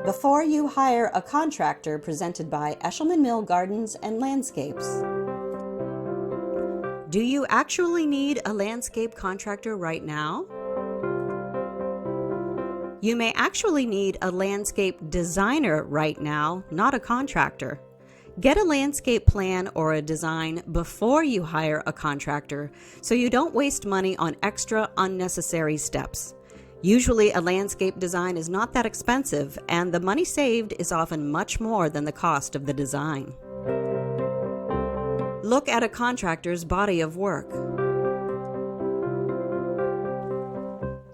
Before you hire a contractor, presented by Eshelman Mill Gardens and Landscapes. Do you actually need a landscape contractor right now? You may actually need a landscape designer right now, not a contractor. Get a landscape plan or a design before you hire a contractor so you don't waste money on extra unnecessary steps. Usually a landscape design is not that expensive, and the money saved is often much more than the cost of the design. Look at a contractor's body of work.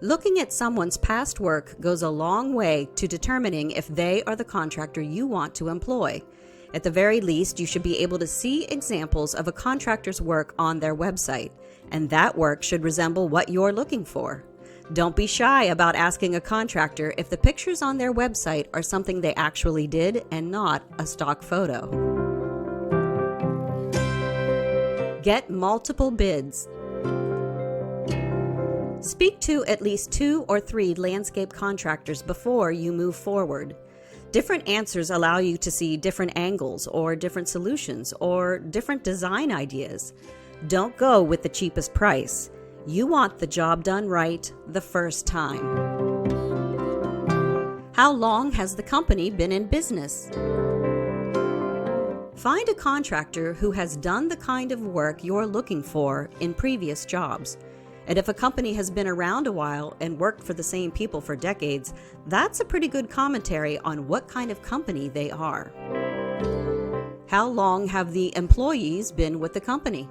Looking at someone's past work goes a long way to determining if they are the contractor you want to employ. At the very least, you should be able to see examples of a contractor's work on their website, and that work should resemble what you're looking for. Don't be shy about asking a contractor if the pictures on their website are something they actually did and not a stock photo. Get multiple bids. Speak to at least 2 or 3 landscape contractors before you move forward. Different answers allow you to see different angles or different solutions or different design ideas. Don't go with the cheapest price. You want the job done right the first time. How long has the company been in business? Find a contractor who has done the kind of work you're looking for in previous jobs. And if a company has been around a while and worked for the same people for decades, that's a pretty good commentary on what kind of company they are. How long have the employees been with the company?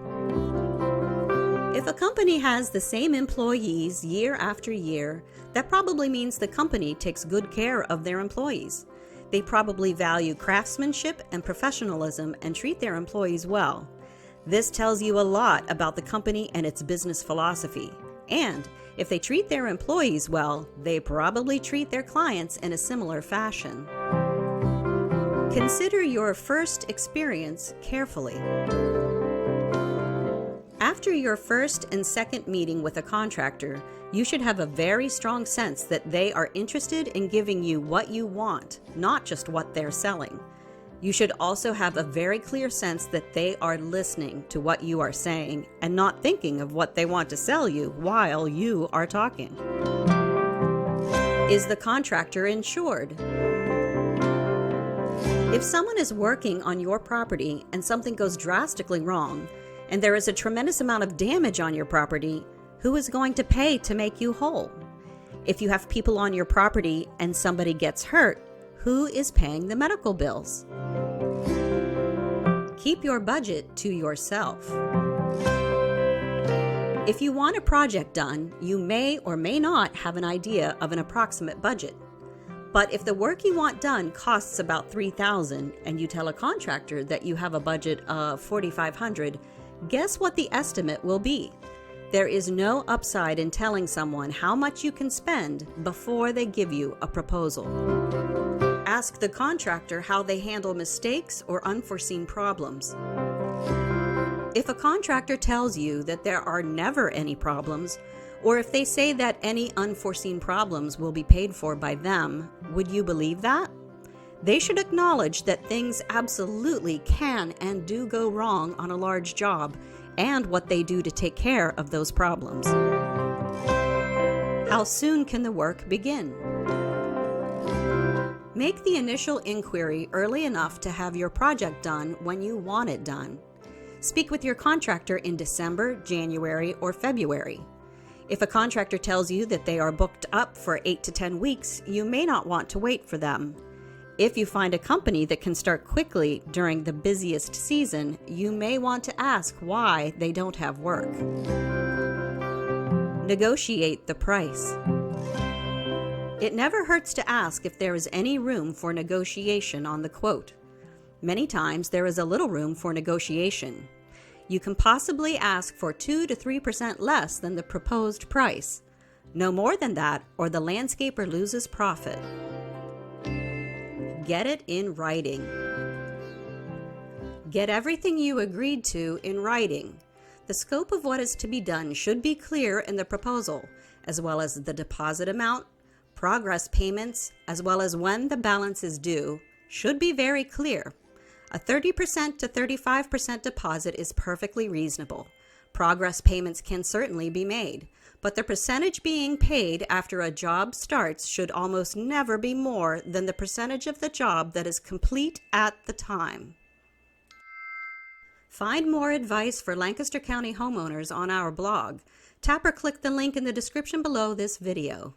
If a company has the same employees year after year, that probably means the company takes good care of their employees. They probably value craftsmanship and professionalism and treat their employees well. This tells you a lot about the company and its business philosophy. And if they treat their employees well, they probably treat their clients in a similar fashion. Consider your first experience carefully. After your first and second meeting with a contractor, you should have a very strong sense that they are interested in giving you what you want, not just what they're selling. You should also have a very clear sense that they are listening to what you are saying and not thinking of what they want to sell you while you are talking. Is the contractor insured? If someone is working on your property and something goes drastically wrong, and there is a tremendous amount of damage on your property, who is going to pay to make you whole? If you have people on your property and somebody gets hurt, who is paying the medical bills? Keep your budget to yourself. If you want a project done, you may or may not have an idea of an approximate budget. But if the work you want done costs about $3,000 and you tell a contractor that you have a budget of $4,500, guess what the estimate will be? There is no upside in telling someone how much you can spend before they give you a proposal. Ask the contractor how they handle mistakes or unforeseen problems. If a contractor tells you that there are never any problems, or if they say that any unforeseen problems will be paid for by them, would you believe that? They should acknowledge that things absolutely can and do go wrong on a large job, and what they do to take care of those problems. How soon can the work begin? Make the initial inquiry early enough to have your project done when you want it done. Speak with your contractor in December, January, or February. If a contractor tells you that they are booked up for 8 to 10 weeks, you may not want to wait for them. If you find a company that can start quickly during the busiest season, you may want to ask why they don't have work. Negotiate the price. It never hurts to ask if there is any room for negotiation on the quote. Many times there is a little room for negotiation. You can possibly ask for 2 to 3% less than the proposed price. No more than that, or the landscaper loses profit. Get it in writing. Get everything you agreed to in writing. The scope of what is to be done should be clear in the proposal, as well as the deposit amount, Progress payments, as well as when the balance is due, should be very clear. A 30% to 35% deposit is perfectly reasonable. Progress payments can certainly be made, but the percentage being paid after a job starts should almost never be more than the percentage of the job that is complete at the time. Find more advice for Lancaster County homeowners on our blog. Tap or click the link in the description below this video.